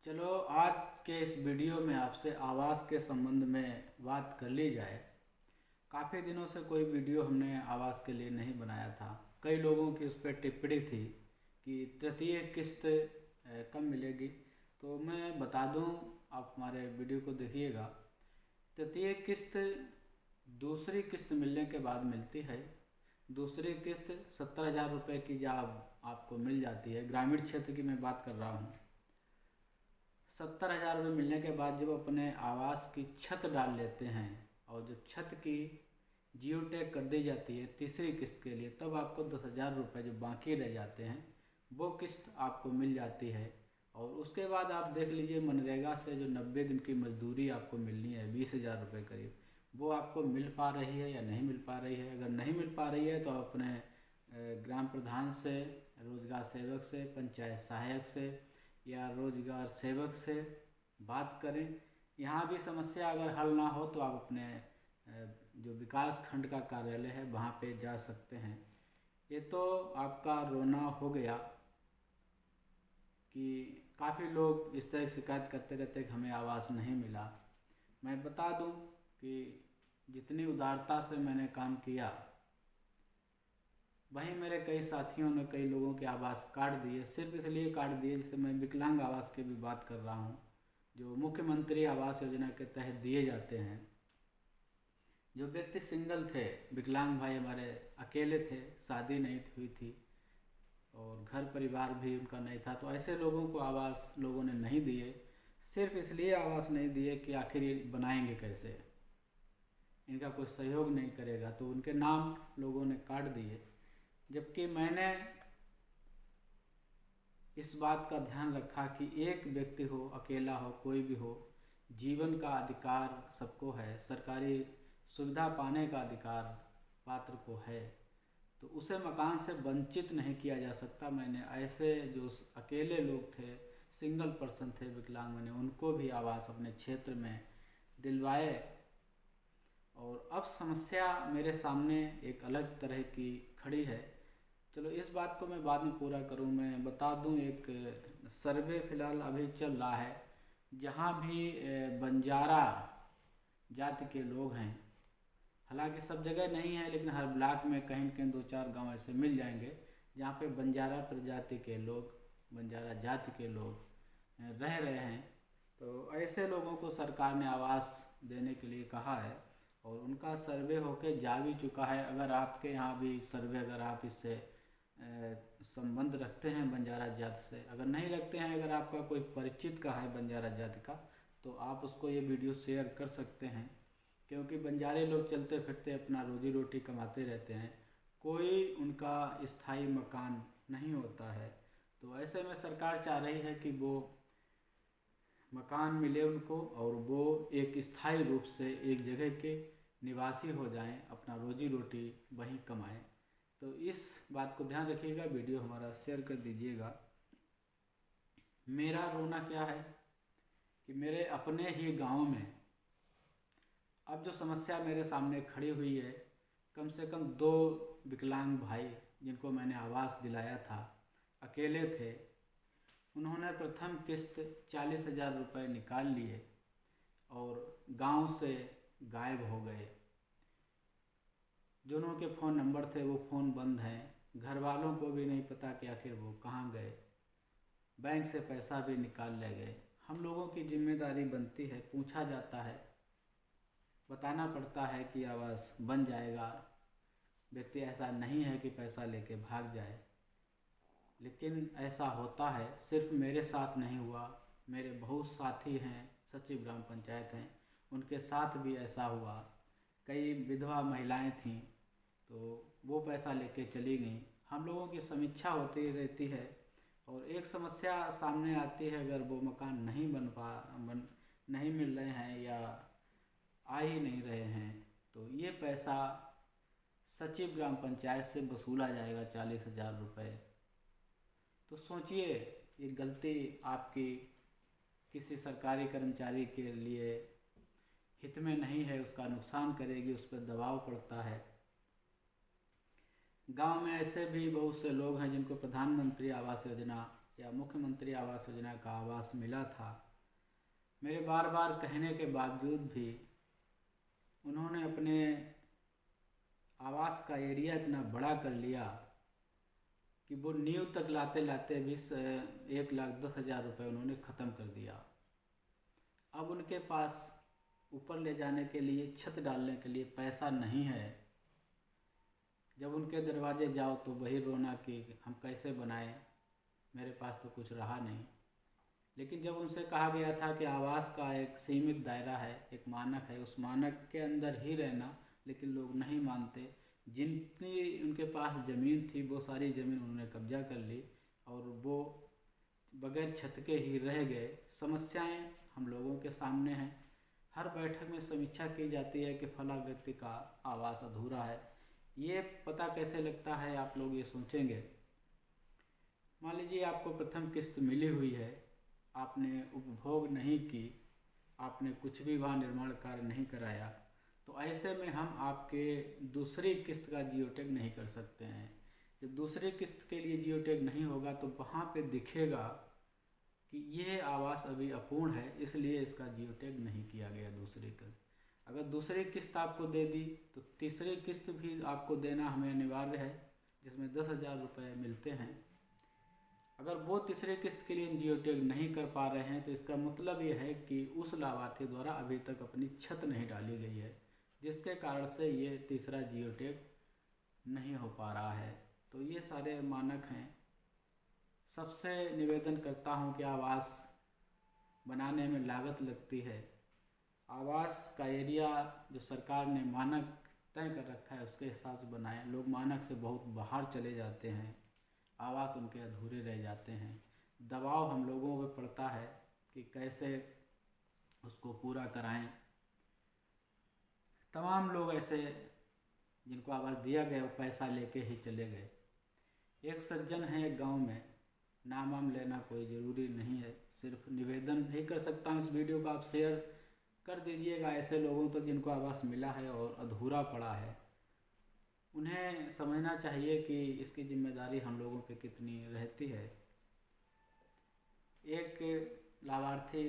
चलो आज के इस वीडियो में आपसे आवास के संबंध में बात कर ली जाए। काफ़ी दिनों से कोई वीडियो हमने आवास के लिए नहीं बनाया था। कई लोगों की उस पर टिप्पणी थी कि तृतीय किस्त कब मिलेगी। तो मैं बता दूं, आप हमारे वीडियो को देखिएगा। तृतीय किस्त दूसरी किस्त मिलने के बाद मिलती है। दूसरी किस्त 70,000 रुपये की जब आपको मिल जाती है, ग्रामीण क्षेत्र की मैं बात कर रहा हूँ। 70,000 रुपये मिलने के बाद जब अपने आवास की छत डाल लेते हैं और जब छत की जियो टैग कर दी जाती है तीसरी किस्त के लिए, तब आपको 10,000 रुपये जो बाकी रह जाते हैं वो किस्त आपको मिल जाती है। और उसके बाद आप देख लीजिए, मनरेगा से जो 90 दिन की मजदूरी आपको मिलनी है 20,000 रुपये करीब, वो आपको मिल पा रही है या नहीं मिल पा रही है। अगर नहीं मिल पा रही है तो आप अपने ग्राम प्रधान से, रोजगार सेवक से, पंचायत सहायक से या रोजगार सेवक से बात करें। यहाँ भी समस्या अगर हल ना हो तो आप अपने जो विकास खंड का कार्यालय है वहाँ पे जा सकते हैं। ये तो आपका रोना हो गया कि काफ़ी लोग इस तरह शिकायत करते रहते कि हमें आवास नहीं मिला। मैं बता दूं कि जितनी उदारता से मैंने काम किया, वहीं मेरे कई साथियों ने कई लोगों के आवास काट दिए। सिर्फ इसलिए काट दिए, जैसे मैं विकलांग आवास की भी बात कर रहा हूँ, जो मुख्यमंत्री आवास योजना के तहत दिए जाते हैं। जो व्यक्ति सिंगल थे, विकलांग भाई हमारे अकेले थे, शादी नहीं हुई थी और घर परिवार भी उनका नहीं था, तो ऐसे लोगों को आवास लोगों ने नहीं दिए। सिर्फ इसलिए आवास नहीं दिए कि आखिर ये बनाएंगे कैसे, इनका कोई सहयोग नहीं करेगा, तो उनके नाम लोगों ने काट दिए। जबकि मैंने इस बात का ध्यान रखा कि एक व्यक्ति हो, अकेला हो, कोई भी हो, जीवन का अधिकार सबको है, सरकारी सुविधा पाने का अधिकार पात्र को है, तो उसे मकान से वंचित नहीं किया जा सकता। मैंने ऐसे जो अकेले लोग थे, सिंगल पर्सन थे, विकलांग, मैंने उनको भी आवास अपने क्षेत्र में दिलवाए। और अब समस्या मेरे सामने एक अलग तरह की खड़ी है। चलो इस बात को मैं बाद में पूरा करूं, मैं बता दूं, एक सर्वे फिलहाल अभी चल रहा है जहां भी बंजारा जाति के लोग हैं। हालांकि सब जगह नहीं है, लेकिन हर ब्लॉक में कहीं न कहीं 2-4 गांव ऐसे मिल जाएंगे जहां पे बंजारा प्रजाति के लोग, बंजारा जाति के लोग रह रहे हैं। तो ऐसे लोगों को सरकार ने आवास देने के लिए कहा है और उनका सर्वे होके जा भी चुका है। अगर आपके यहाँ भी सर्वे, अगर आप इससे संबंध रखते हैं बंजारा जाति से, अगर नहीं रखते हैं, अगर आपका कोई परिचित का है बंजारा जाति का, तो आप उसको ये वीडियो शेयर कर सकते हैं। क्योंकि बंजारे लोग चलते फिरते अपना रोजी रोटी कमाते रहते हैं, कोई उनका स्थायी मकान नहीं होता है। तो ऐसे में सरकार चाह रही है कि वो मकान मिले उनको और वो एक स्थायी रूप से एक जगह के निवासी हो जाएं, अपना रोजी रोटी वहीं कमाएं। तो इस बात को ध्यान रखिएगा, वीडियो हमारा शेयर कर दीजिएगा। मेरा रोना क्या है कि मेरे अपने ही गांव में अब जो समस्या मेरे सामने खड़ी हुई है, कम से कम 2 विकलांग भाई जिनको मैंने आवास दिलाया था, अकेले थे, उन्होंने प्रथम किस्त 40,000 रुपये निकाल लिए और गांव से गायब हो गए। जिनों के फ़ोन नंबर थे वो फ़ोन बंद हैं, घर वालों को भी नहीं पता कि आखिर वो कहाँ गए। बैंक से पैसा भी निकाल ले गए। हम लोगों की जिम्मेदारी बनती है, पूछा जाता है, बताना पड़ता है कि आवास बन जाएगा। व्यक्ति ऐसा नहीं है कि पैसा लेके भाग जाए, लेकिन ऐसा होता है। सिर्फ मेरे साथ नहीं हुआ, मेरे बहुत साथी हैं, सचिव ग्राम पंचायत हैं, उनके साथ भी ऐसा हुआ। कई विधवा महिलाएं थीं तो वो पैसा लेके चली गईं। हम लोगों की समीक्षा होती रहती है और एक समस्या सामने आती है, अगर वो मकान नहीं मिल रहे हैं या आ ही नहीं रहे हैं, तो ये पैसा सचिव ग्राम पंचायत से वसूला जाएगा 40,000 रुपये। तो सोचिए, ये गलती आपकी किसी सरकारी कर्मचारी के लिए हित में नहीं है, उसका नुकसान करेगी, उस पर दबाव पड़ता है। गांव में ऐसे भी बहुत से लोग हैं जिनको प्रधानमंत्री आवास योजना या मुख्यमंत्री आवास योजना का आवास मिला था। मेरे बार बार कहने के बावजूद भी उन्होंने अपने आवास का एरिया इतना बड़ा कर लिया कि वो नींव तक लाते लाते भी 1,10,000 रुपये उन्होंने ख़त्म कर दिया। अब उनके पास ऊपर ले जाने के लिए, छत डालने के लिए पैसा नहीं है। जब उनके दरवाजे जाओ तो वही रोना कि हम कैसे बनाएं, मेरे पास तो कुछ रहा नहीं। लेकिन जब उनसे कहा गया था कि आवास का एक सीमित दायरा है, एक मानक है, उस मानक के अंदर ही रहना, लेकिन लोग नहीं मानते। जितनी उनके पास ज़मीन थी वो सारी ज़मीन उन्होंने कब्जा कर ली और वो बगैर छत के ही रह गए। समस्याएं हम लोगों के सामने हैं। हर बैठक में समीक्षा की जाती है कि फला व्यक्ति का आवास अधूरा है। ये पता कैसे लगता है, आप लोग ये सोचेंगे। मान लीजिए आपको प्रथम किस्त मिली हुई है, आपने उपभोग नहीं की, आपने कुछ भी वहाँ निर्माण कार्य नहीं कराया, तो ऐसे में हम आपके दूसरी किस्त का जियो टैग नहीं कर सकते हैं। जब दूसरी किस्त के लिए जियो टैग नहीं होगा तो वहाँ पे दिखेगा कि यह आवास अभी अपूर्ण है, इसलिए इसका जियो टैग नहीं किया गया दूसरी किस्त। अगर दूसरी किस्त आपको दे दी तो तीसरी किस्त भी आपको देना हमें अनिवार्य है, जिसमें 10,000 रुपये मिलते हैं। अगर वो तीसरे किस्त के लिए जियो टैग नहीं कर पा रहे हैं तो इसका मतलब ये है कि उस लाभार्थी द्वारा अभी तक अपनी छत नहीं डाली गई है, जिसके कारण से ये तीसरा जियो टैग नहीं हो पा रहा है। तो ये सारे मानक हैं। सबसे निवेदन करता हूँ कि आवास बनाने में लागत लगती है। आवास का एरिया जो सरकार ने मानक तय कर रखा है उसके हिसाब से बनाएं। लोग मानक से बहुत बाहर चले जाते हैं, आवास उनके अधूरे रह जाते हैं। दबाव हम लोगों पर पड़ता है कि कैसे उसको पूरा कराएं। तमाम लोग ऐसे जिनको आवास दिया गया वो पैसा लेके ही चले गए। एक सज्जन है एक गांव में, नाम वाम लेना कोई ज़रूरी नहीं है, सिर्फ निवेदन ही कर सकता हूँ। इस वीडियो को आप शेयर कर दीजिएगा ऐसे लोगों तक जिनको आवास मिला है और अधूरा पड़ा है। उन्हें समझना चाहिए कि इसकी जिम्मेदारी हम लोगों पे कितनी रहती है। एक लाभार्थी,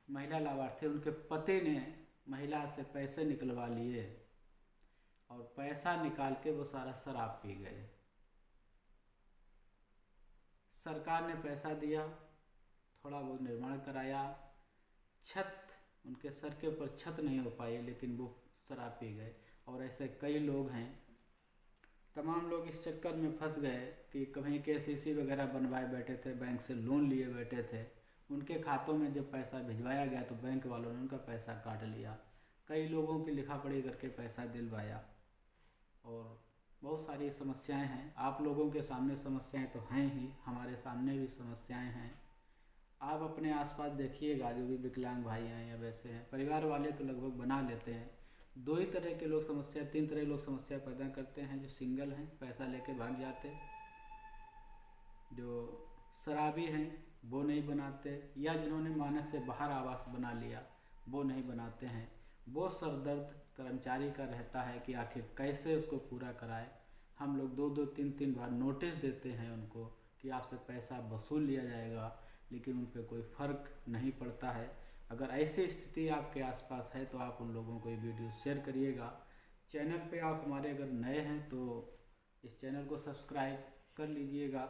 महिला लाभार्थी, उनके पति ने महिला से पैसे निकलवा लिए और पैसा निकाल के वो सारा शराब पी गए। सरकार ने पैसा दिया, थोड़ा बहुत निर्माण कराया, छत उनके सर के ऊपर छत नहीं हो पाई, लेकिन वो शराब पी गए। और ऐसे कई लोग हैं। तमाम लोग इस चक्कर में फंस गए कि कहीं KCC वगैरह बनवाए बैठे थे, बैंक से लोन लिए बैठे थे, उनके खातों में जब पैसा भिजवाया गया तो बैंक वालों ने उनका पैसा काट लिया। कई लोगों की लिखा पढ़ी करके पैसा दिलवाया और बहुत सारी समस्याएं हैं। आप लोगों के सामने समस्याएं तो हैं ही, हमारे सामने भी समस्याएं हैं। आप अपने आसपास देखिएगा, जो भी विकलांग भाई हैं या वैसे हैं, परिवार वाले तो लगभग बना लेते हैं। 2 ही तरह के लोग समस्या, 3 तरह के लोग समस्या पैदा करते हैं। जो सिंगल हैं, पैसा लेके भाग जाते, जो शराबी हैं वो नहीं बनाते, या जिन्होंने मानक से बाहर आवास बना लिया वो नहीं बनाते हैं। वो सरदर्द कर्मचारी का रहता है कि आखिर कैसे उसको पूरा कराए। हम लोग 2-2, 3-3 बार नोटिस देते हैं उनको कि आपसे पैसा वसूल लिया जाएगा, लेकिन उन पर कोई फ़र्क नहीं पड़ता है। अगर ऐसी स्थिति आपके आसपास है तो आप उन लोगों को ये वीडियो शेयर करिएगा। चैनल पे आप हमारे अगर नए हैं तो इस चैनल को सब्सक्राइब कर लीजिएगा।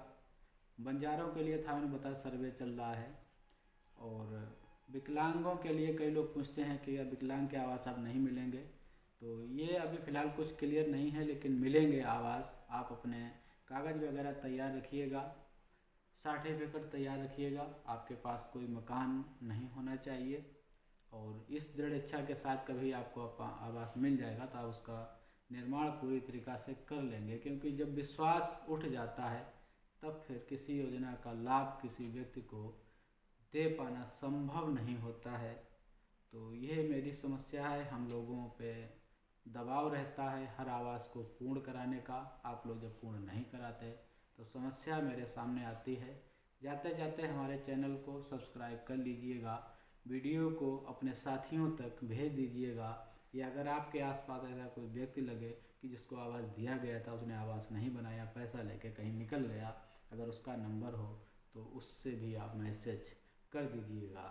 बंजारों के लिए था, मैंने बताया सर्वे चल रहा है। और विकलांगों के लिए कई लोग पूछते हैं कि विकलांग के आवास अब नहीं मिलेंगे, तो ये अभी फ़िलहाल कुछ क्लियर नहीं है, लेकिन मिलेंगे आवास। आप अपने कागज़ वगैरह तैयार रखिएगा, सर्टिफिकेट तैयार रखिएगा। आपके पास कोई मकान नहीं होना चाहिए और इस दृढ़ इच्छा के साथ कभी आपको आवास मिल जाएगा तो आप उसका निर्माण पूरी तरीक़ा से कर लेंगे। क्योंकि जब विश्वास उठ जाता है तब फिर किसी योजना का लाभ किसी व्यक्ति को दे पाना संभव नहीं होता है। तो यह मेरी समस्या है। हम लोगों पे दबाव रहता है हर आवास को पूर्ण कराने का। आप लोग जब पूर्ण नहीं कराते तो समस्या मेरे सामने आती है। जाते जाते हमारे चैनल को सब्सक्राइब कर लीजिएगा, वीडियो को अपने साथियों तक भेज दीजिएगा, या अगर आपके आसपास ऐसा कोई व्यक्ति लगे कि जिसको आवास दिया गया था, उसने आवास नहीं बनाया, पैसा लेके कहीं निकल गया, अगर उसका नंबर हो तो उससे भी आप मैसेज कर दीजिएगा।